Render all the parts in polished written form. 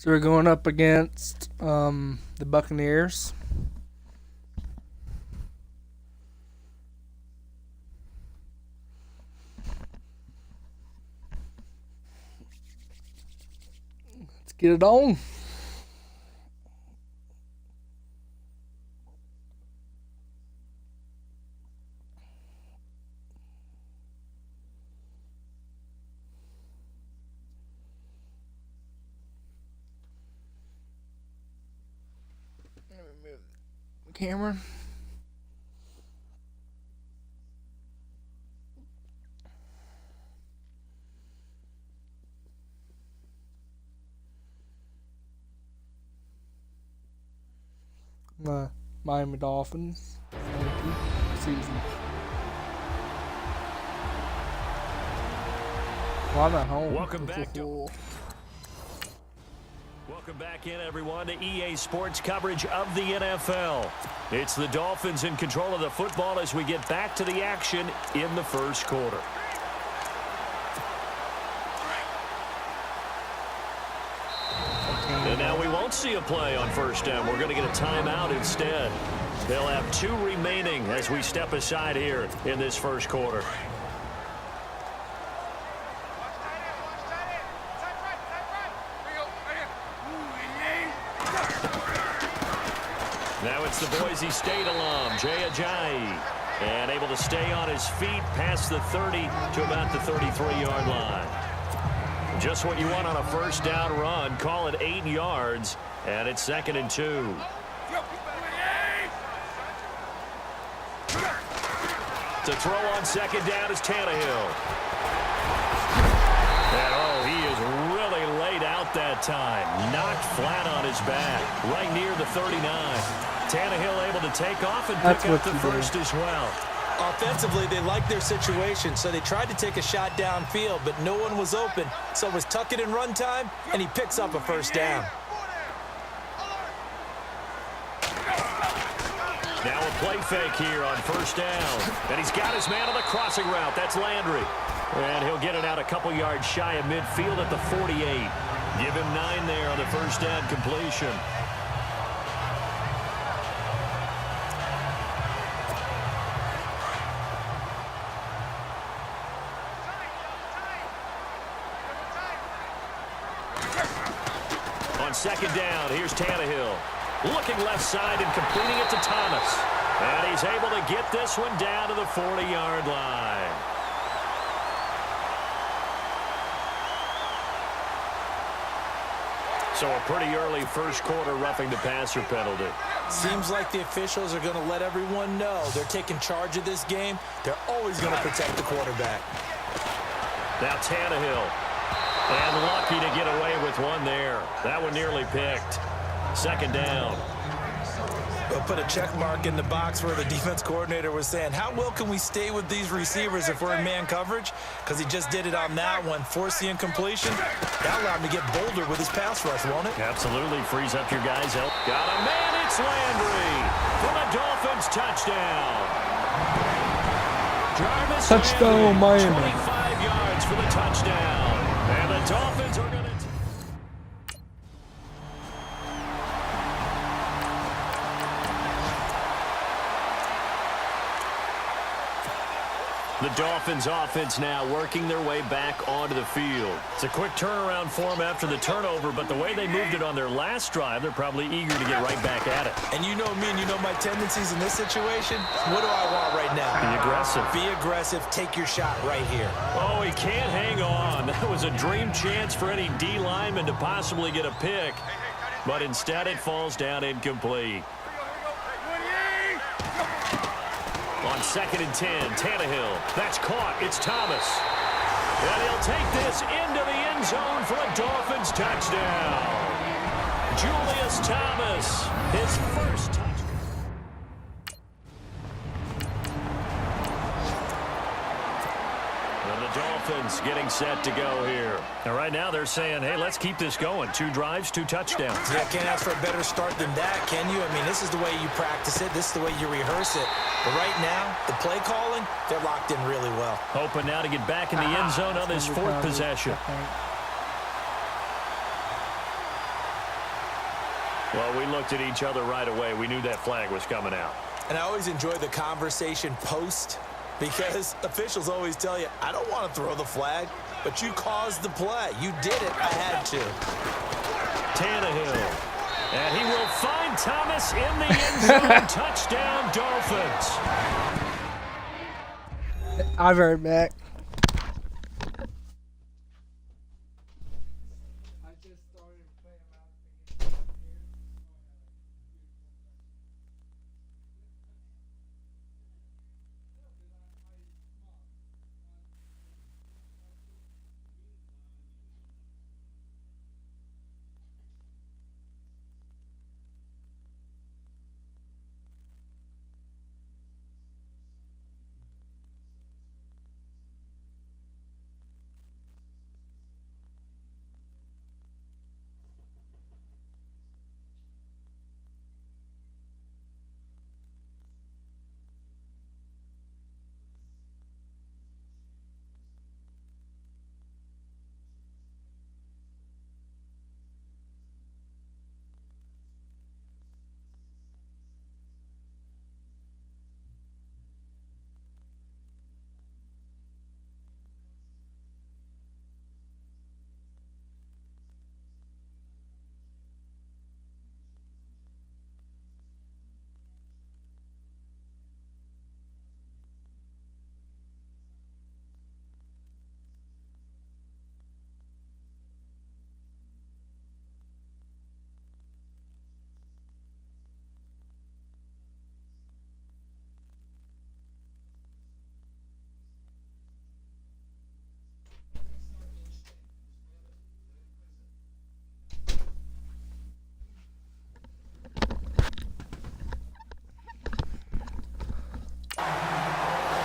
So we're going up against the Buccaneers. Let's get it on. Camera. Miami Dolphins season. Well, I'm at home. Welcome back in, everyone, to EA Sports coverage of the NFL. It's the Dolphins in control of the football as we get back to the action in the first quarter. And now we won't see a play on first down. We're going to get a timeout instead. They'll have 2 remaining as we step aside here in this first quarter. Now it's the Boise State alum, Jay Ajayi, and able to stay on his feet past the 30 to about the 33-yard line. Just what you want on a first down run. Call it 8 yards, and it's 2nd and 2. To throw on second down is Tannehill. And he is really laid out that time. Knocked flat on his back, right near the 39. Tannehill able to take off and pick up the first as well. Offensively, they liked their situation, so they tried to take a shot downfield, but no one was open. So it was tuck it in run time, and he picks up a first down. Now a play fake here on first down. And he's got his man on the crossing route. That's Landry. And he'll get it out a couple yards shy of midfield at the 48. Give him 9 there on the first down completion. On second down, here's Tannehill. Looking left side and completing it to Thomas. And he's able to get this one down to the 40-yard line. So a pretty early first quarter roughing the passer penalty. Seems like the officials are going to let everyone know they're taking charge of this game. They're always going to protect the quarterback. Now Tannehill. And lucky to get away with one there. That one nearly picked. Second down. They'll put a check mark in the box where the defense coordinator was saying, how well can we stay with these receivers if we're in man coverage? Because he just did it on that one, force the incompletion. That allowed him to get bolder with his pass rush, won't it? Absolutely. Frees up your guys. Got a man. It's Landry for the Dolphins touchdown. Jarvis Touchdown, Landry, Miami. 25 yards for the touchdown. And the Dolphins are going to... The Dolphins offense now working their way back onto the field. It's a quick turnaround for them after the turnover, but the way they moved it on their last drive, they're probably eager to get right back at it. And you know me and you know my tendencies in this situation. What do I want right now? Be aggressive. Be aggressive. Take your shot right here. Oh, he can't hang on. That was a dream chance for any D lineman to possibly get a pick, but instead it falls down incomplete. On 2nd and 10, Tannehill. That's caught. It's Thomas. And he'll take this into the end zone for a Dolphins touchdown. Julius Thomas, his first touchdown. And the Dolphins getting set to go here. And right now they're saying, hey, let's keep this going. 2 drives, 2 touchdowns. Yeah, can't ask for a better start than that, can you? I mean, this is the way you practice it. This is the way you rehearse it. But right now, the play calling, they're locked in really well. Hoping now to get back in the end zone on this 4th possession. Well, we looked at each other right away. We knew that flag was coming out. And I always enjoy the conversation post because officials always tell you, I don't want to throw the flag, but you caused the play. You did it. I had to. Tannehill. And he will find Thomas in the end zone. Touchdown, Dolphins. I've heard back.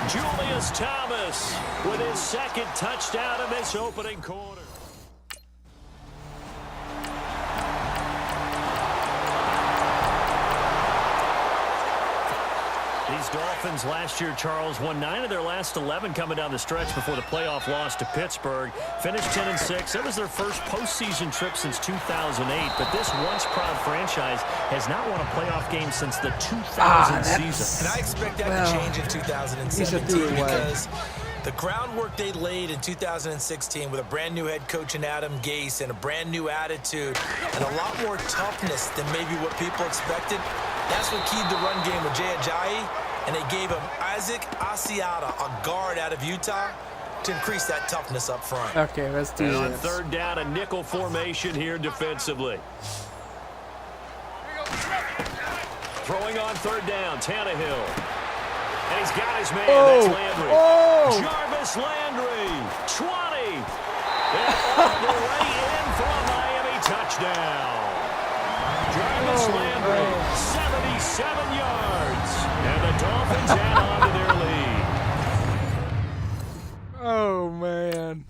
Julius Thomas with his second touchdown in this opening quarter. These Dolphins last year, Charles, won 9 of their last 11 coming down the stretch before the playoff loss to Pittsburgh. Finished 10-6. That was their first postseason trip since 2008. But this once-proud franchise has not won a playoff game since the 2000 season. And I expect that to change in 2017 because the groundwork they laid in 2016 with a brand-new head coach in Adam Gase and a brand-new attitude and a lot more toughness than maybe what people expected, that's what keyed the run game with Jay Ajayi, and they gave him Isaac Asiata, a guard out of Utah, to increase that toughness up front. Okay, let's do and this. On third down, a nickel formation here defensively. Throwing on third down, Tannehill. And he's got his man. That's Landry. Jarvis Landry, 20. And all the way in for a Miami touchdown. Jarvis Landry, 77 yards. And the Dolphins add on to their lead. Oh, man.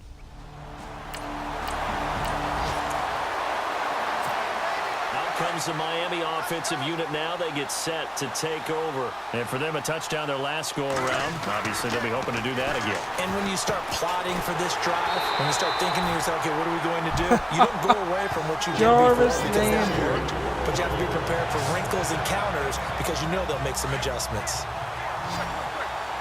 Comes the Miami offensive unit now. They get set to take over. And for them, a touchdown their last go-around. Obviously, they'll be hoping to do that again. And when you start plotting for this drive, when you start thinking to yourself, okay, what are we going to do? You don't go away from what you did before because that worked. But you have to be prepared for wrinkles and counters because you know they'll make some adjustments.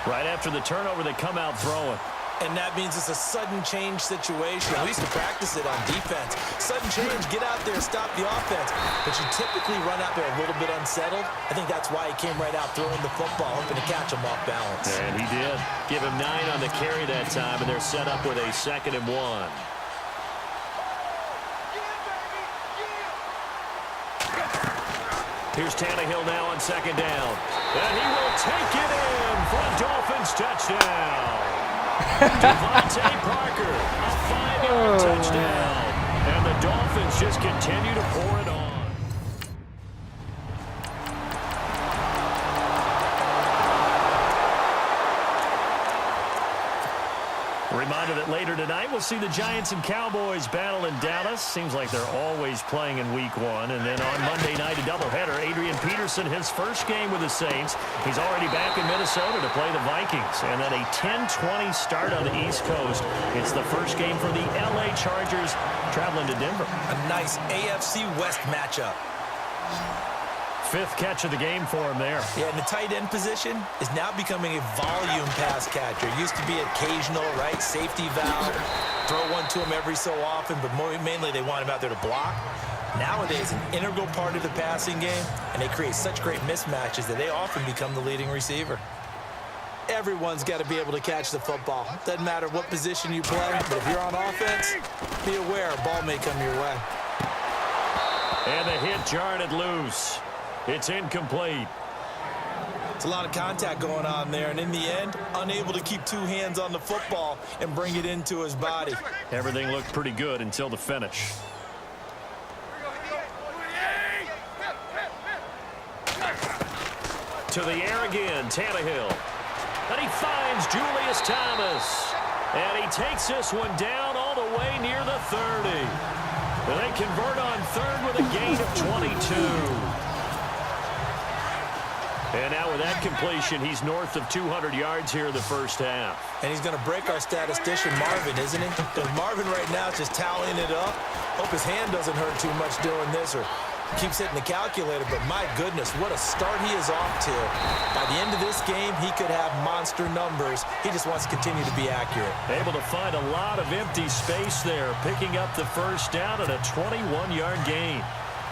Right after the turnover, they come out throwing. And that means it's a sudden change situation. We used to practice it on defense. Sudden change, get out there, stop the offense. But you typically run out there a little bit unsettled. I think that's why he came right out throwing the football, hoping to catch him off balance. And he did. Give him 9 on the carry that time, and they're set up with a 2nd and 1. Here's Tannehill now on 2nd down. And he will take it in for a Dolphins touchdown. Devontae Parker, a 5-yard touchdown. And the Dolphins just continue to pour it on. Reminder that later tonight we'll see the Giants and Cowboys battle in Dallas. Seems like they're always playing in week 1. And then on Monday night, a doubleheader. Adrian Peterson, his first game with the Saints. He's already back in Minnesota to play the Vikings. And then a 10-20 start on the East Coast. It's the first game for the LA Chargers traveling to Denver. A nice AFC West matchup. Fifth catch of the game for him there. Yeah, and the tight end position is now becoming a volume pass catcher. It used to be occasional, right? Safety valve. Throw one to him every so often, but mainly they want him out there to block. Nowadays, an integral part of the passing game, and they create such great mismatches that they often become the leading receiver. Everyone's got to be able to catch the football. Doesn't matter what position you play, but if you're on offense, be aware a ball may come your way. And the hit jarred it loose. It's incomplete. It's a lot of contact going on there, and in the end, unable to keep two hands on the football and bring it into his body. Everything looked pretty good until the finish. To the air again, Tannehill. And he finds Julius Thomas. And he takes this one down all the way near the 30. And they convert on third with a gain of 22. And now with that completion, he's north of 200 yards here in the first half. And he's going to break our statistician, Marvin, isn't he? Because Marvin right now is just tallying it up. Hope his hand doesn't hurt too much doing this or keeps hitting the calculator. But my goodness, what a start he is off to. By the end of this game, he could have monster numbers. He just wants to continue to be accurate. Able to find a lot of empty space there, picking up the first down and a 21-yard gain.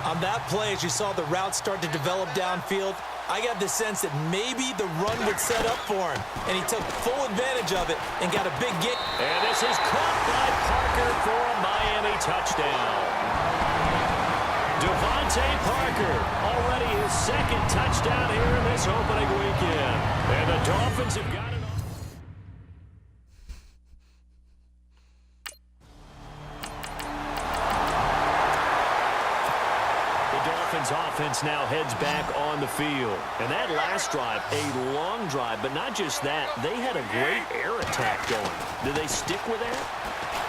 On that play, as you saw the route start to develop downfield, I got the sense that maybe the run would set up for him, and he took full advantage of it and got a big gain. And this is caught by Parker for a Miami touchdown. Devontae Parker, already his second touchdown here in this opening weekend. And the Dolphins have got it. Offense now heads back on the field. And that last drive, a long drive, but not just that. They had a great air attack going. Did they stick with that?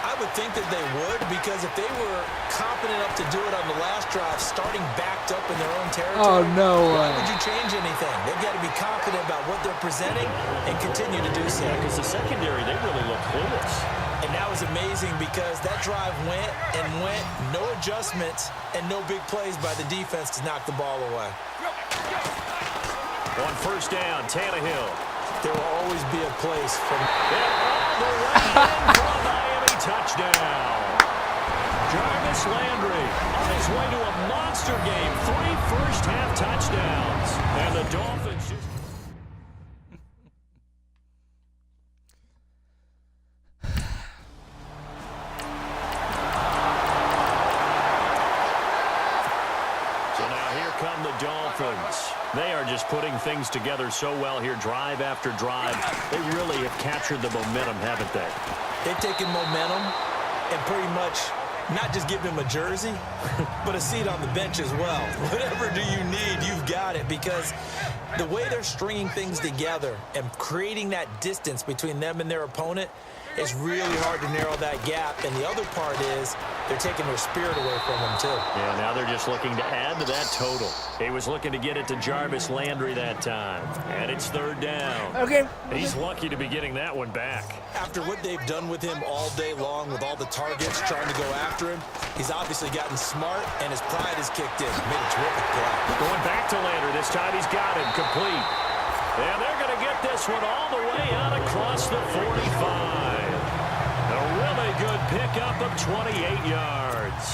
I would think that they would, because if they were confident enough to do it on the last drive, starting backed up in their own territory, why would you change anything? They've got to be confident about what they're presenting and continue to do so. Because the secondary, they really look clueless. And that was amazing because that drive went and went, no adjustments, and no big plays by the defense to knock the ball away. On first down, Tannehill. There will always be a place for... And all the way in for a Miami touchdown. Jarvis Landry on his way to a monster game. 3 first-half touchdowns. And the Dolphins just... They are just putting things together so well here, drive after drive. They really have captured the momentum, haven't they? They've taken momentum and pretty much not just give him a jersey, but a seat on the bench as well. Whatever do you need, you've got it, because the way they're stringing things together and creating that distance between them and their opponent, it's really hard to narrow that gap. And the other part is they're taking their spirit away from them, too. Yeah, now they're just looking to add to that total. He was looking to get it to Jarvis Landry that time. And it's third down. Okay. He's lucky to be getting that one back. After what they've done with him all day long, with all the targets trying to go after him, he's obviously gotten smart, and his pride has kicked in. Made a terrific play. Going back to Landry. This time he's got it. Complete. And they're going to get this one all the way out across the 45. A really good pickup of 28 yards.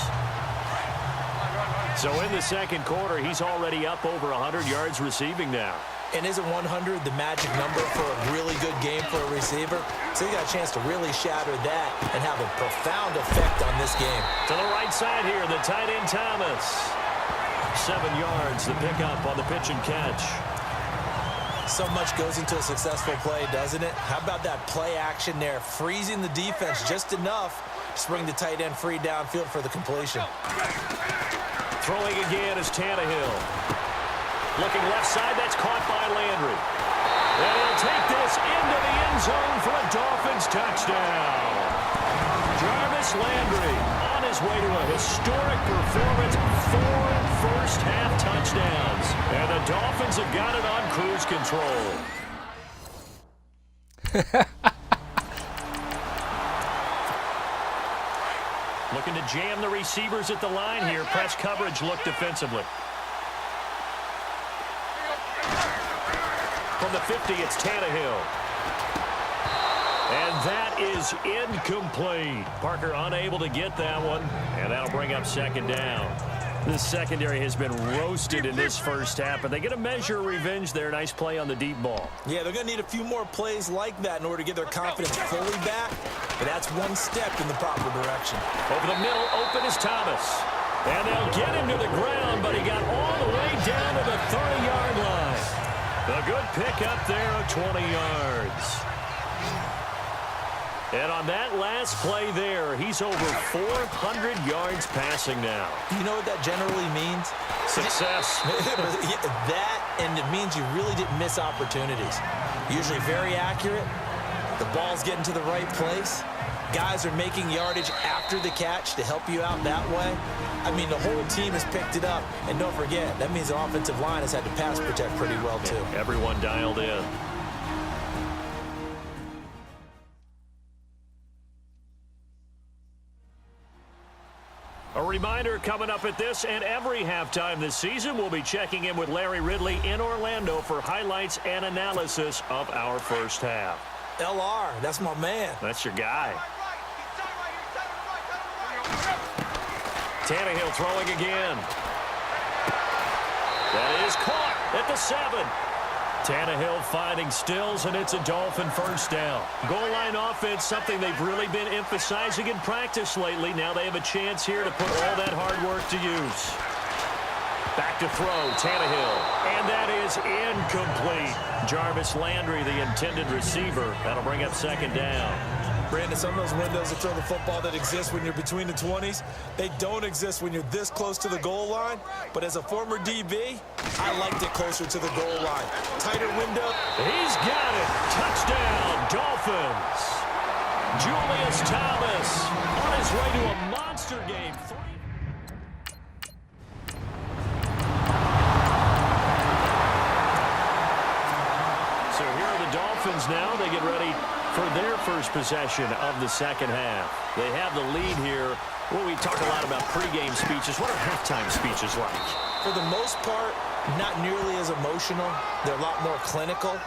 So in the second quarter, he's already up over 100 yards receiving now. And isn't 100 the magic number for a really good game for a receiver? So he got a chance to really shatter that and have a profound effect on this game. To the right side here, the tight end Thomas. 7 yards, the pickup on the pitch and catch. So much goes into a successful play, doesn't it? How about that play action there, freezing the defense just enough to bring the tight end free downfield for the completion. Throwing again is Tannehill. Looking left side, that's caught by Landry. And he'll take this into the end zone for a Dolphins touchdown. Jarvis Landry on his way to a historic performance, 4 first-half touchdowns. And the Dolphins have got it on cruise control. Looking to jam the receivers at the line here. Press coverage look defensively. From the 50, it's Tannehill. And that is incomplete. Parker unable to get that one, and that'll bring up second down. The secondary has been roasted in this first half, but they get a measure of revenge there. Nice play on the deep ball. Yeah, they're going to need a few more plays like that in order to get their confidence fully back, but that's one step in the proper direction. Over the middle, open is Thomas. And they'll get him to the ground, but he got all the way down to the 30-yard line. A good pick up there of 20 yards. And on that last play there, he's over 400 yards passing now. You know what that generally means? Success. That, and it means you really didn't miss opportunities. Usually very accurate. The ball's getting to the right place. Guys are making yardage after the catch to help you out that way. I mean, the whole team has picked it up. And don't forget, that means the offensive line has had to pass protect pretty well, too. Everyone dialed in. A reminder coming up at this and every halftime this season, we'll be checking in with Larry Ridley in Orlando for highlights and analysis of our first half. LR, that's my man. That's your guy. Tannehill throwing again. That is caught at the 7. Tannehill finding Stills, and it's a Dolphin first down. Goal line offense, something they've really been emphasizing in practice lately. Now they have a chance here to put all that hard work to use. Back to throw, Tannehill, and that is incomplete. Jarvis Landry, the intended receiver. That'll bring up second down. Brandon, some of those windows to throw the football that exist when you're between the 20s, they don't exist when you're this close to the goal line. But as a former DB, I liked it closer to the goal line. Tighter window. He's got it. Touchdown, Dolphins. Julius Thomas on his way to a monster game. So here are the Dolphins now. They get ready for their first possession of the second half. They have the lead here. Well, we talk a lot about pregame speeches. What are halftime speeches like? For the most part, not nearly as emotional. They're a lot more clinical.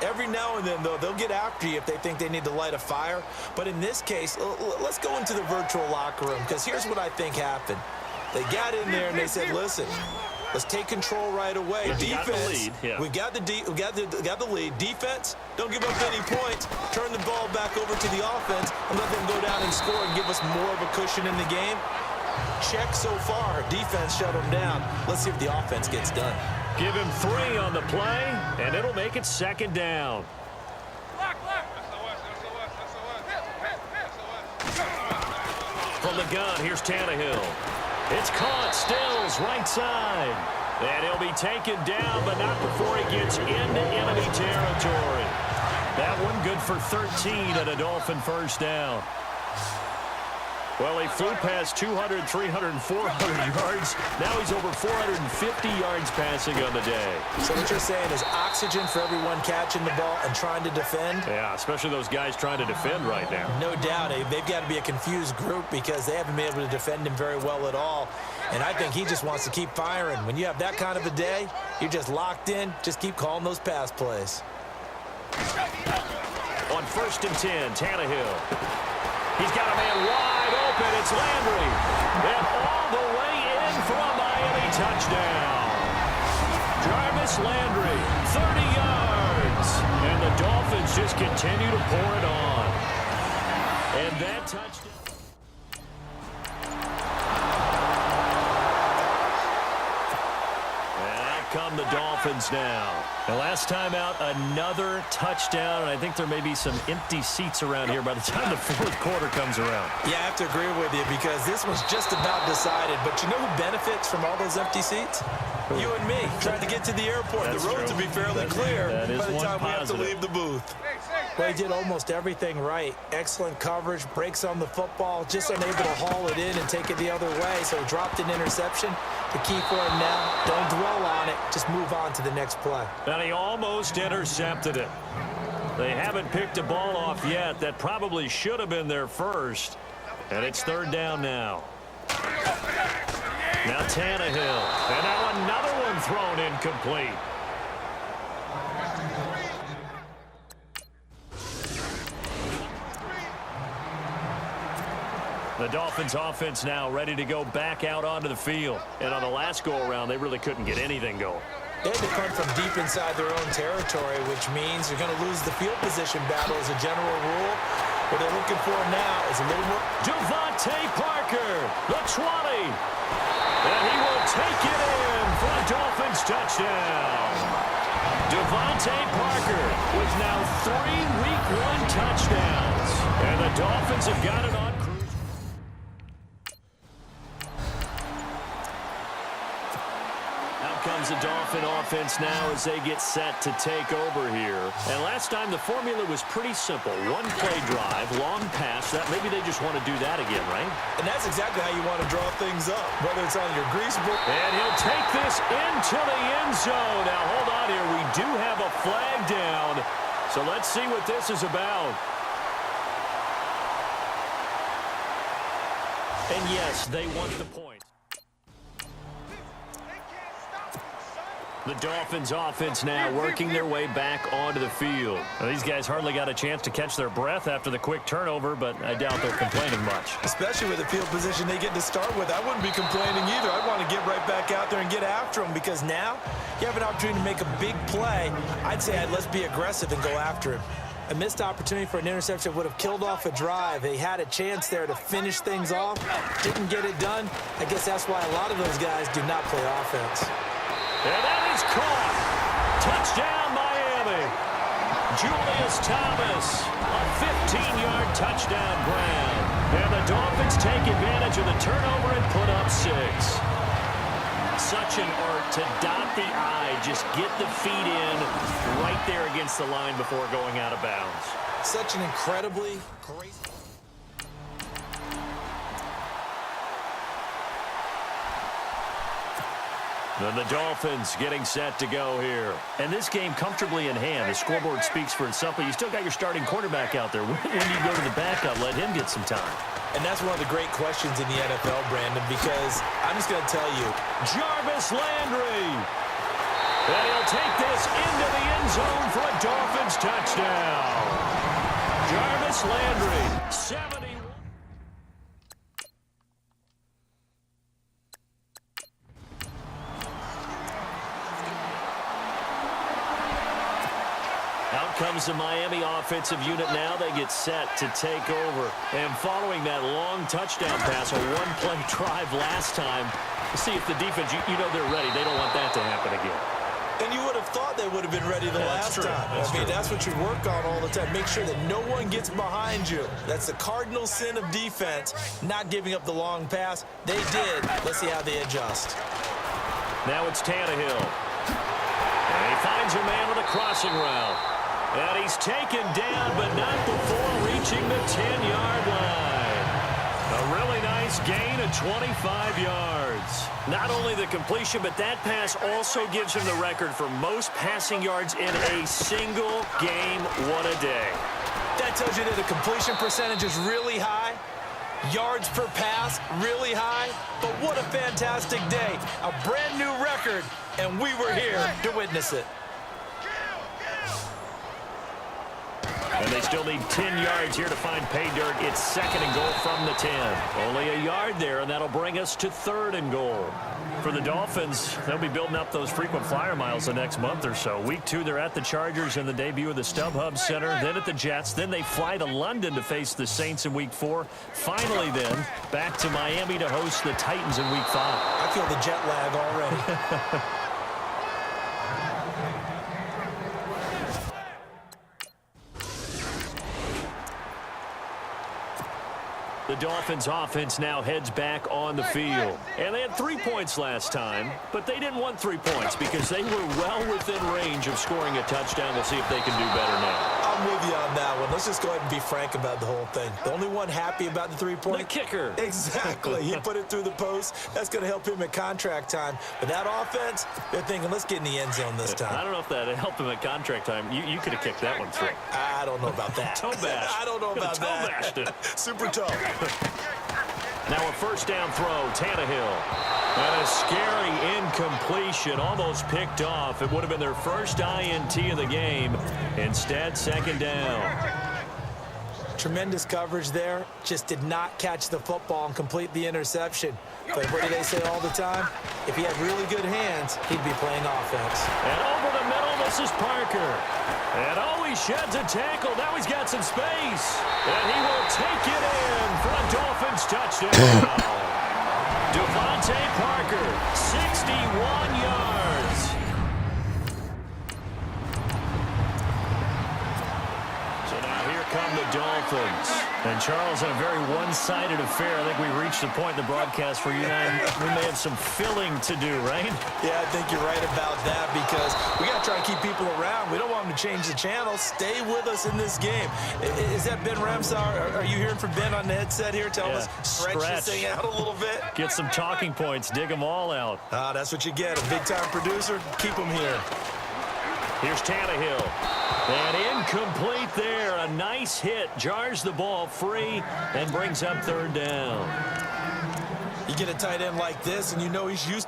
Every now and then, though, they'll get after you if they think they need to light a fire. But in this case, let's go into the virtual locker room, because here's what I think happened. They got in there and they said, listen, let's take control right away. Defense, we got the lead. Defense, don't give up any points. Turn the ball back over to the offense and let them go down and score and give us more of a cushion in the game. Check so far. Defense shut them down. Let's see if the offense gets done. Give him 3 on the play, and it'll make it second down. From the gun, here's Tannehill. It's caught. Stills, right side. And he'll be taken down, but not before he gets into enemy territory. That one good for 13 at a Dolphin first down. Well, he flew past 200, 300, 400 yards. Now he's over 450 yards passing on the day. So what you're saying is oxygen for everyone catching the ball and trying to defend? Yeah, especially those guys trying to defend right now. No doubt. They've got to be a confused group because they haven't been able to defend him very well at all. And I think he just wants to keep firing. When you have that kind of a day, you're just locked in. Just keep calling those pass plays. On 1st and 10, Tannehill. He's got a man wide open. It's Landry. And all the way in for a Miami touchdown. Jarvis Landry, 30 yards. And the Dolphins just continue to pour it on. And that touchdown. Come the Dolphins now. The last time out, another touchdown, and I think there may be some empty seats around here by the time the fourth quarter comes around. Yeah, I have to agree with you because this was just about decided. But you know who benefits from all those empty seats? You and me, trying to get to the airport. That's the roads will be fairly clear by the time we have to leave the booth. Well, he did almost everything right. Excellent coverage, breaks on the football, just unable to haul it in and take it the other way, so he dropped an interception. The key for him now, don't dwell on it, just move on to the next play. And he almost intercepted it. They haven't picked a ball off yet. That probably should have been their first. And it's 3rd down now. Now Tannehill. And now another one thrown incomplete. The Dolphins offense now ready to go back out onto the field. And on the last go-around, they really couldn't get anything going. They had to punt from deep inside their own territory, which means you're going to lose the field position battle as a general rule. What they're looking for now is a little more. Devontae Parker, the 20. And he will take it in for a Dolphins touchdown. Devontae Parker with now 3 Week 1 touchdowns. And the Dolphins have got it on cruise. Out comes the Dolphin offense now as they get set to take over here. And last time the formula was pretty simple. 1-play drive, long pass. That maybe they just want to do that again, right? And that's exactly how you want to draw things up, whether it's on your grease board. And he'll take this into the end zone. Now, hold on here. We do have a flag down. So let's see what this is about. And yes, they want the point. The Dolphins offense now working their way back onto the field. Now, these guys hardly got a chance to catch their breath after the quick turnover, but I doubt they're complaining much. Especially with the field position they get to start with. I wouldn't be complaining either. I'd want to get right back out there and get after them because now you have an opportunity to make a big play. I'd say let's be aggressive and go after him. A missed opportunity for an interception would have killed off a drive. They had a chance there to finish things off. Didn't get it done. I guess that's why a lot of those guys do not play offense. And that is caught. Touchdown, Miami. Julius Thomas, a 15-yard touchdown grab. And the Dolphins take advantage of the turnover and put up 6. Such an art to dot the I, just get the feet in right there against the line before going out of bounds. Such an incredibly great... Then the Dolphins getting set to go here. And this game comfortably in hand. The scoreboard speaks for itself, but you still got your starting quarterback out there. When do you go to the backup? Let him get some time. And that's one of the great questions in the NFL, Brandon, because I'm just going to tell you. Jarvis Landry. And he'll take this into the end zone for a Dolphins touchdown. Jarvis Landry, 71. Out comes the Miami offensive unit now. They get set to take over. And following that long touchdown pass, a 1-play drive last time, see if the defense, you know they're ready. They don't want that to happen again. And you would have thought they would have been ready the last time. That's what you work on all the time. Make sure that no one gets behind you. That's the cardinal sin of defense, not giving up the long pass. They did. Let's see how they adjust. Now it's Tannehill. And he finds a man with a crossing route. And he's taken down, but not before reaching the 10-yard line. A really nice gain of 25 yards. Not only the completion, but that pass also gives him the record for most passing yards in a single game. What a day. That tells you that the completion percentage is really high. Yards per pass, really high. But what a fantastic day. A brand new record, and we were here to witness it. And they still need 10 yards here to find pay dirt. It's 2nd and goal from the 10. Only a yard there, and that'll bring us to 3rd and goal. For the Dolphins, they'll be building up those frequent flyer miles the next month or so. Week 2, they're at the Chargers in the debut of the StubHub Center, then at the Jets. Then they fly to London to face the Saints in Week 4. Finally, then, back to Miami to host the Titans in Week 5. I feel the jet lag already. The Dolphins offense now heads back on the field. And they had 3 points last time, but they didn't want 3 points because they were well within range of scoring a touchdown. We'll see if they can do better now. I'm with you on that one. Let's just go ahead and be frank about the whole thing. The only one happy about the 3-point. The kicker. Exactly. He put it through the post. That's going to help him at contract time. But that offense, they're thinking, let's get in the end zone this time. I don't know if that helped him at contract time. You could have kicked that one through. I don't know about that. Toe bash. I don't know about that. Toe bashed it. Super toe. Now a 1st down throw, Tannehill. And a scary incompletion, almost picked off. It would have been their first INT of the game. Instead, 2nd down. Tremendous coverage there. Just did not catch the football and complete the interception. But what do they say all the time? If he had really good hands, he'd be playing offense. And over the middle, this is Parker. And he sheds a tackle. Now he's got some space. And he will take it in for a Dolphins touchdown. Devontae Parker, 61 yards. So now here come the Dolphins. And Charles, in a very one-sided affair, I think we reached the point in the broadcast where you and I, we may have some filling to do, right? Yeah, I think you're right about that because we got to try to keep people around. We don't want them to change the channel. Stay with us in this game. Is that Ben Ramsar? Are you hearing from Ben on the headset here? Tell us, stretch this thing out a little bit. Get some talking points. Dig them all out. That's what you get. A big-time producer. Keep them here. Here's Tannehill. And incomplete there. A nice hit. Jars the ball free and brings up third down. You get a tight end like this, and you know he's used